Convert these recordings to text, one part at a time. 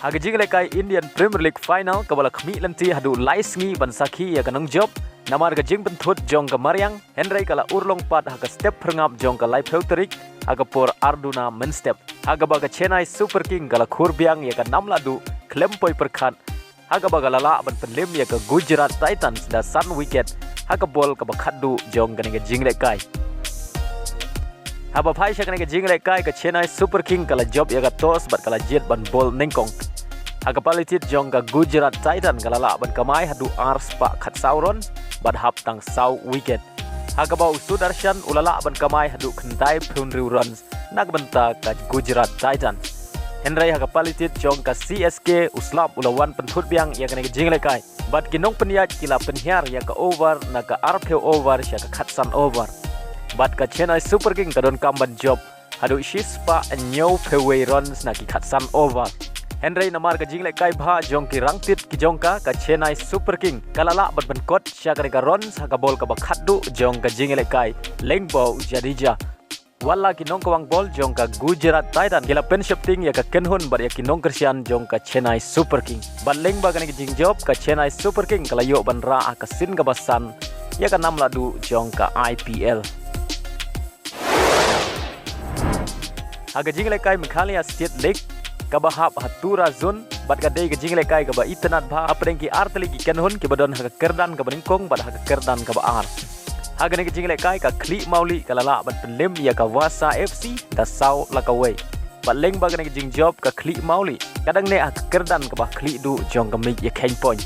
Haga jinglekai Indian Premier League final kabala khmi lanti hadu laisngi bansaki ya kanong job namar ga jing benthut jong ka Mariang Henry kala urlong pat haga step perngap jong ka live filterik haga por Arduna men step haga baga Chennai Super King kala khurbiang ya ka namladu klempoi perkhat haga baga lala ban penlim ya ka Gujarat Titans da sun wicket haga bol ka bakhadu jong ka jinglekai haba phai shakane ka jinglekai ka Chennai Super King kala job ya ka toss bat kala jet ban bol nengkong haga palitit jong ka Gujarat Titan kalala ban kamai hadu ars pa khat sauron ban hap tang sau wicket haga bau Sudarshan ulala ban kamai hadu khandai phunriu runs nagbanta ka Gujarat Titan Henry haga palitit jong ka CSK uslap ulawan penthut biang ya kane jinglekai bat kinong peniat kila penhiar ya ka over na ka arphe over sya ka khatsan over bat ka Chennai Super King kadon kamban job hadu shispa nyau pheway runs na ki khatsan over Henry namar ka jinglekai bha jong ki rangtit ki jong ka Chennai Super King kalala bat ban kot sya ka runs haga bol ka bakhadu jong ka jinglekai lengbo Jadija wala ki nong kawang bol jong ka Gujarat Titan kila pen shifting ya ka kenhun bar ya ki nong kersian jong ka Chennai Super King ban lengba ka ni jing job ka Chennai Super King kala yo ban ra ka sin ka basan ya ka namladu jong ka IPL haga jinglekai Meghalaya State League kabahap hatura zon bat kadai ke jinglekai kaba itanat bha apreng ki arteli ki kenhun ki badon haga kerdan ka beningkong bat haga kerdan ka ar haga ne ke jinglekai ka Kli Mauli kalala bat penlim ya ka Wasa FC da sau lakawai bat leng ba ne ke jing job ka Kli Mauli kadang ne haga kerdan ka ba Kli du jong ka mig ya kain point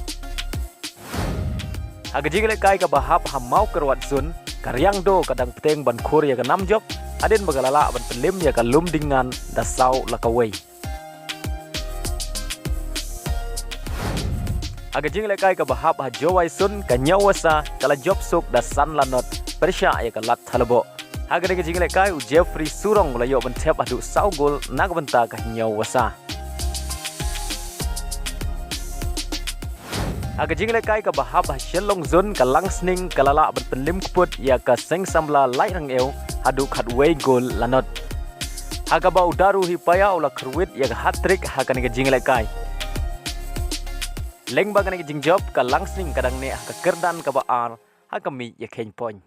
haga jinglekai ka bahap hamau kerwat zon karyang do kadang peteng ban khur ya ka nam job aden bagalala ban penlim ya ka lumdingan da sau lakawai haga jinglekai ka bahap ha Jowai Sun ka nyawasa kala job suk da san lanot persya ya ka lat thalabo haga ne jinglekai u Jeffrey Surong layo ban thep adu sau gol nagbanta ka nyawasa haga jinglekai ka bahap ha Shelong Zone ka Langsning kalala ban penlim kuput ya ka Seng Samla lai rang eu adu khatway gol lanot haga ba udaru hi paya ula khruit ya ka hat-trick haga ne jinglekai leng bagan ke jing job ka Langsning kadang ne ka kerdan ka ba ar ha kami ya kain point